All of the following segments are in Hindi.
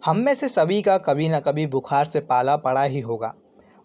हम में से सभी का कभी न कभी बुखार से पाला पड़ा ही होगा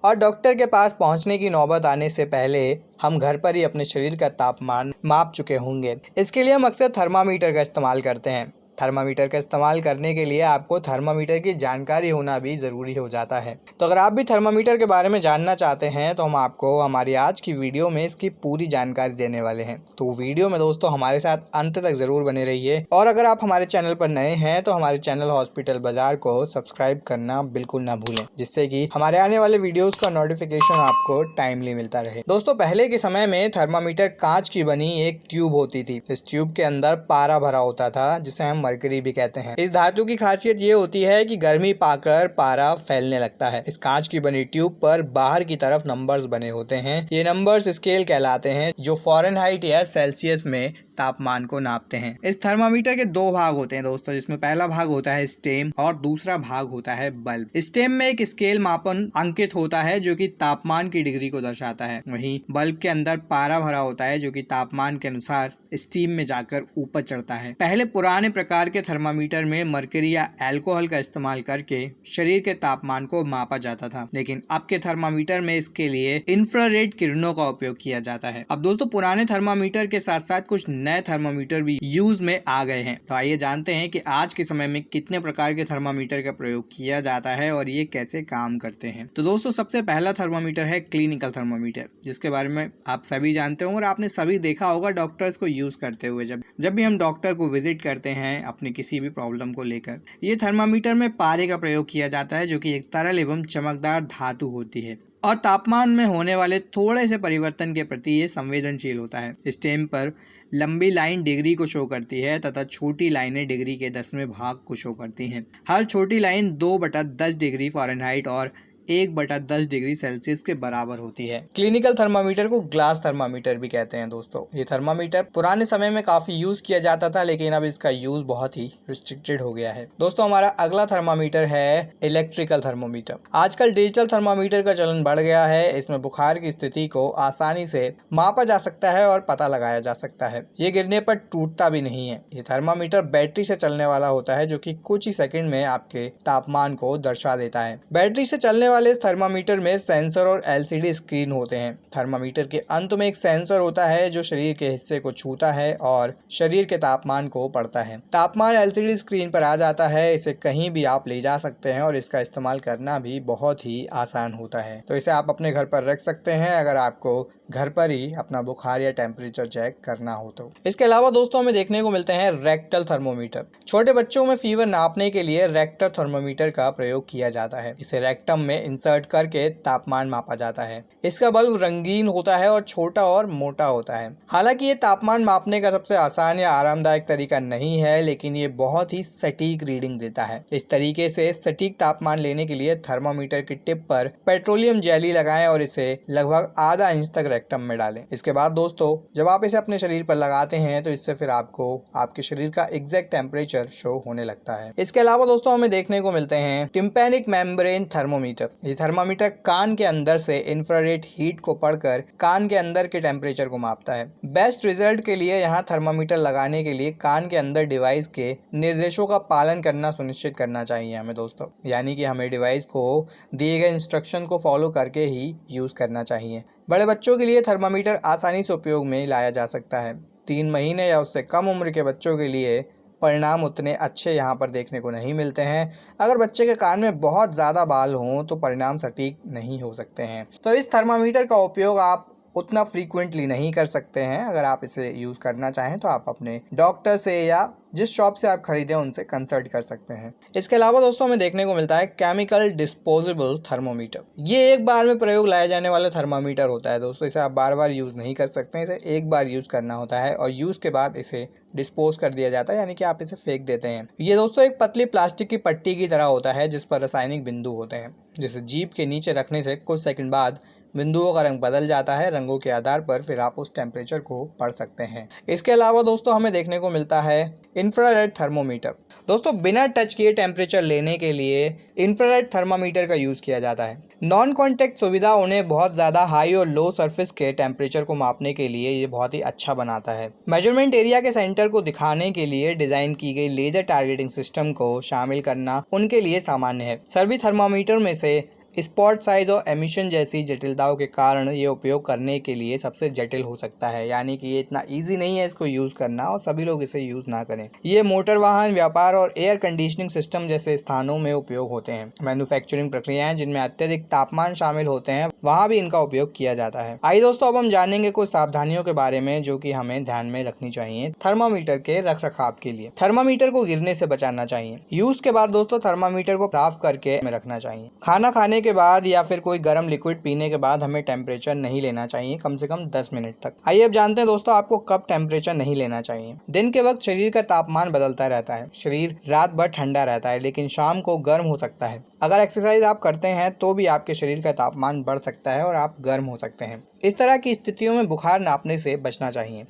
और डॉक्टर के पास पहुंचने की नौबत आने से पहले हम घर पर ही अपने शरीर का तापमान माप चुके होंगे। इसके लिए हम अक्सर थर्मामीटर का इस्तेमाल करते हैं। थर्मामीटर का इस्तेमाल करने के लिए आपको थर्मामीटर की जानकारी होना भी ज़रूरी हो जाता है। तो अगर आप भी थर्मामीटर के बारे में जानना चाहते हैं तो हम आपको हमारी आज की वीडियो में इसकी पूरी जानकारी देने वाले हैं। तो वीडियो में दोस्तों हमारे साथ अंत तक ज़रूर बने रहिए और अगर आप हमारे चैनल पर नए हैं तो हमारे चैनल हॉस्पिटल बाजार को सब्सक्राइब करना बिल्कुल ना भूलें, जिससे कि हमारे आने वाले वीडियोस का नोटिफिकेशन आपको टाइमली मिलता रहे। दोस्तों, पहले के समय में थर्मामीटर कांच की बनी एक ट्यूब होती थी। इस ट्यूब के अंदर पारा भरा होता था, जिसे हम मरकरी भी कहते हैं। इस धातु की खासियत ये होती है कि गर्मी पाकर पारा फैलने लगता है। इस कांच की बनी ट्यूब पर बाहर की तरफ नंबर्स बने होते हैं। ये नंबर्स स्केल कहलाते हैं, जो फ़ारेनहाइट या सेल्सियस में तापमान को नापते हैं। इस थर्मामीटर के दो भाग होते हैं दोस्तों, जिसमें पहला भाग होता है स्टेम और दूसरा भाग होता है बल्ब। स्टेम में एक स्केल मापन अंकित होता है जो कि तापमान की डिग्री को दर्शाता है। वहीं बल्ब के अंदर पारा भरा होता है जो कि तापमान के अनुसार स्टीम में जाकर ऊपर चढ़ता है। पहले पुराने प्रकार के थर्मामीटर में मरकरी या अल्कोहल का इस्तेमाल करके शरीर के तापमान को मापा जाता था, लेकिन अब के थर्मामीटर में इसके लिए इंफ्रारेड किरणों का उपयोग किया जाता है। अब दोस्तों, पुराने थर्मामीटर के साथ साथ कुछ नए थर्मामीटर भी यूज में आ गए हैं। तो आइए जानते हैं कि आज के समय में कितने प्रकार के थर्मामीटर का प्रयोग किया जाता है और ये कैसे काम करते हैं। तो दोस्तों, सबसे पहला थर्मामीटर है क्लिनिकल थर्मामीटर, जिसके बारे में आप सभी जानते होंगे और आपने सभी देखा होगा डॉक्टर्स को यूज करते हुए। जब भी हम डॉक्टर को विजिट करते हैं अपनी किसी भी प्रॉब्लम को लेकर, ये थर्मामीटर में पारे का प्रयोग किया जाता है, जो कि एक तरल एवं चमकदार धातु होती है और तापमान में होने वाले थोड़े से परिवर्तन के प्रति ये संवेदनशील होता है। स्टेम पर लंबी लाइन डिग्री को शो करती है तथा छोटी लाइनें डिग्री के 10वें भाग को शो करती हैं। हर छोटी लाइन 2/10 डिग्री फ़ारेनहाइट और 1/10 डिग्री सेल्सियस के बराबर होती है। क्लिनिकल थर्मामीटर को ग्लास थर्मामीटर भी कहते हैं दोस्तों। ये थर्मामीटर पुराने समय में काफी यूज किया जाता था, लेकिन अब इसका यूज बहुत ही रिस्ट्रिक्टेड हो गया है। दोस्तों, हमारा अगला थर्मामीटर है इलेक्ट्रिकल थर्मामीटर। आजकल डिजिटल थर्मामीटर का चलन बढ़ गया है। इसमें बुखार की स्थिति को आसानी से मापा जा सकता है और पता लगाया जा सकता है। ये गिरने पर टूटता भी नहीं है। ये थर्मामीटर बैटरी से चलने वाला होता है, जो कि कुछ ही सेकंड में आपके तापमान को दर्शा देता है। बैटरी से चलने वाले इस थर्मामीटर में सेंसर और एलसीडी स्क्रीन होते हैं। थर्मामीटर के अंत में एक सेंसर होता है जो शरीर के हिस्से को छूता है और शरीर के तापमान को पढ़ता है। तापमान एलसीडी स्क्रीन पर आ जाता है। इसे कहीं भी आप ले जा सकते हैं और इसका इस्तेमाल करना भी बहुत ही आसान होता है। तो इसे आप अपने घर पर रख सकते हैं अगर आपको घर पर ही अपना बुखार या टेम्परेचर चेक करना हो तो। इसके अलावा दोस्तों, हमें देखने को मिलते हैं रेक्टल थर्मोमीटर। छोटे बच्चों में फीवर नापने के लिए रेक्टल थर्मोमीटर का प्रयोग किया जाता है। इसे रेक्टम में इंसर्ट करके तापमान मापा जाता है। इसका बल्ब रंगीन होता है और छोटा और मोटा होता है। हालांकि ये तापमान मापने का सबसे आसान या आरामदायक तरीका नहीं है, लेकिन ये बहुत ही सटीक रीडिंग देता है। इस तरीके से सटीक तापमान लेने के लिए थर्मामीटर की टिप पर पेट्रोलियम जेली लगाएं और इसे लगभग आधा इंच तक रेक्टम में डालें। इसके बाद दोस्तों, जब आप इसे अपने शरीर पर लगाते हैं तो इससे फिर आपको आपके शरीर का एग्जैक्ट टेम्परेचर शो होने लगता है। इसके अलावा दोस्तों, हमें देखने को मिलते हैं टिम्पैनिक मेम्ब्रेन थर्मोमीटर। ये थर्मामीटर कान के अंदर से इंफ्रारेड हीट को पढ़कर कान के अंदर के टेम्परेचर को मापता है। बेस्ट रिजल्ट के लिए यहाँ थर्मामीटर लगाने के लिए कान के अंदर डिवाइस के निर्देशों का पालन करना सुनिश्चित करना चाहिए हमें दोस्तों, यानी कि हमें डिवाइस को दिए गए इंस्ट्रक्शन को फॉलो करके ही यूज करना चाहिए। बड़े बच्चों के लिए थर्मामीटर आसानी से उपयोग में लाया जा सकता है। 3 महीने या उससे कम उम्र के बच्चों के लिए परिणाम उतने अच्छे यहाँ पर देखने को नहीं मिलते हैं। अगर बच्चे के कान में बहुत ज़्यादा बाल हों तो परिणाम सटीक नहीं हो सकते हैं। तो इस थर्मामीटर का उपयोग आप उतना फ्रीक्वेंटली नहीं कर सकते हैं। अगर आप इसे यूज़ करना चाहें तो आप अपने डॉक्टर से या जिस शॉप से आप खरीदें उनसे कंसल्ट कर सकते हैं। इसके अलावा दोस्तों, हमें देखने को मिलता है केमिकल डिस्पोजेबल थर्मोमीटर। ये एक बार में प्रयोग लाया जाने वाला थर्मामीटर होता है दोस्तों। इसे आप बार बार यूज़ नहीं कर सकते हैं। इसे एक बार यूज़ करना होता है और यूज़ के बाद इसे डिस्पोज कर दिया जाता है, यानी कि आप इसे फेंक देते हैं। ये दोस्तों एक पतली प्लास्टिक की पट्टी की तरह होता है जिस पर रासायनिक बिंदु होते हैं, जिसे जीभ के नीचे रखने से कुछ सेकंड बाद बिंदुओं का रंग बदल जाता है। रंगों के आधार पर फिर आप उस टेम्परेचर को पढ़ सकते हैं। इसके अलावा दोस्तों हमें देखने को मिलता है इंफ्रारेड थर्मोमीटर। दोस्तों बिना टच किए टेम्परेचर लेने के लिए इंफ्रारेड थर्मामीटर का यूज़ किया जाता है। नॉन कॉन्टैक्ट सुविधा उन्हें बहुत ज़्यादा हाई और लो सरफेस के टेम्परेचर को मापने के लिए ये बहुत ही अच्छा बनाता है। मेजरमेंट एरिया के सेंटर को दिखाने के लिए डिज़ाइन की गई लेजर टारगेटिंग सिस्टम को शामिल करना उनके लिए सामान्य है। सभी थर्मामीटर में से स्पॉट साइज और एमिशन जैसी जटिलताओं के कारण ये उपयोग करने के लिए सबसे जटिल हो सकता है, यानी कि ये इतना इजी नहीं है इसको यूज़ करना और सभी लोग इसे यूज़ ना करें। ये मोटर वाहन, व्यापार और एयर कंडीशनिंग सिस्टम जैसे स्थानों में उपयोग होते हैं। मैन्युफैक्चरिंग प्रक्रियाएं जिनमें अत्यधिक तापमान शामिल होते हैं वहाँ भी इनका उपयोग किया जाता है। आइए दोस्तों अब हम जानेंगे कुछ सावधानियों के बारे में जो कि हमें ध्यान में रखनी चाहिए थर्मामीटर के रखरखाव के लिए। थर्मामीटर को गिरने से बचाना चाहिए। यूज के बाद दोस्तों थर्मामीटर को साफ करके रखना चाहिए। खाना खाने के बाद या फिर कोई गर्म लिक्विड पीने के बाद हमें टेम्परेचर नहीं लेना चाहिए, कम से कम 10 मिनट तक। आइए अब जानते हैं दोस्तों आपको कब टेम्परेचर नहीं लेना चाहिए। दिन के वक्त शरीर का तापमान बदलता रहता है। शरीर रात भर ठंडा रहता है लेकिन शाम को गर्म हो सकता है। अगर एक्सरसाइज आप करते हैं तो भी आपके शरीर का तापमान बढ़ सकता है और आप गर्म हो सकते हैं। इस तरह की स्थितियों में बुखार नापने से बचना चाहिए।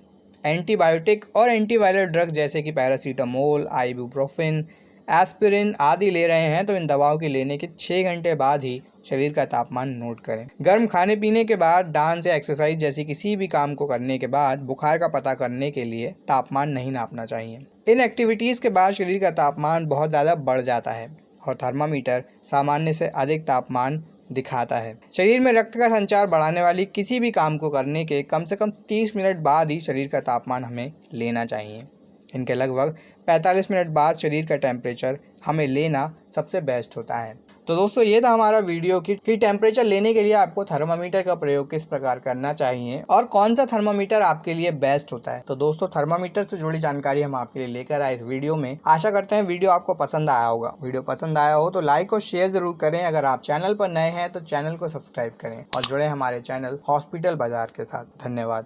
एंटीबायोटिक और एंटीवायरल ड्रग जैसे कि पैरासीटामोल, आइबुप्रोफेन, एस्पिरिन आदि ले रहे हैं तो इन दवाओं के लेने के 6 घंटे बाद ही शरीर का तापमान नोट करें। गर्म खाने पीने के बाद, डांस या एक्सरसाइज जैसी किसी भी काम को करने के बाद बुखार का पता करने के लिए तापमान नहीं नापना चाहिए। इन एक्टिविटीज़ के बाद शरीर का तापमान बहुत ज़्यादा बढ़ जाता है और थर्मामीटर सामान्य से अधिक तापमान दिखाता है। शरीर में रक्त का संचार बढ़ाने वाली किसी भी काम को करने के कम से कम 30 मिनट बाद ही शरीर का तापमान हमें लेना चाहिए। इनके लगभग 45 मिनट बाद शरीर का टेम्परेचर हमें लेना सबसे बेस्ट होता है। तो दोस्तों ये था हमारा वीडियो कि टेम्परेचर लेने के लिए आपको थर्मामीटर का प्रयोग किस प्रकार करना चाहिए और कौन सा थर्मामीटर आपके लिए बेस्ट होता है। तो दोस्तों थर्मामीटर से जुड़ी जानकारी हम आपके लिए लेकर आए इस वीडियो में। आशा करते हैं वीडियो आपको पसंद आया होगा। वीडियो पसंद आया हो तो लाइक और शेयर जरूर करें। अगर आप चैनल पर नए हैं तो चैनल को सब्सक्राइब करें और जुड़े हमारे चैनल हॉस्पिटल बाजार के साथ। धन्यवाद।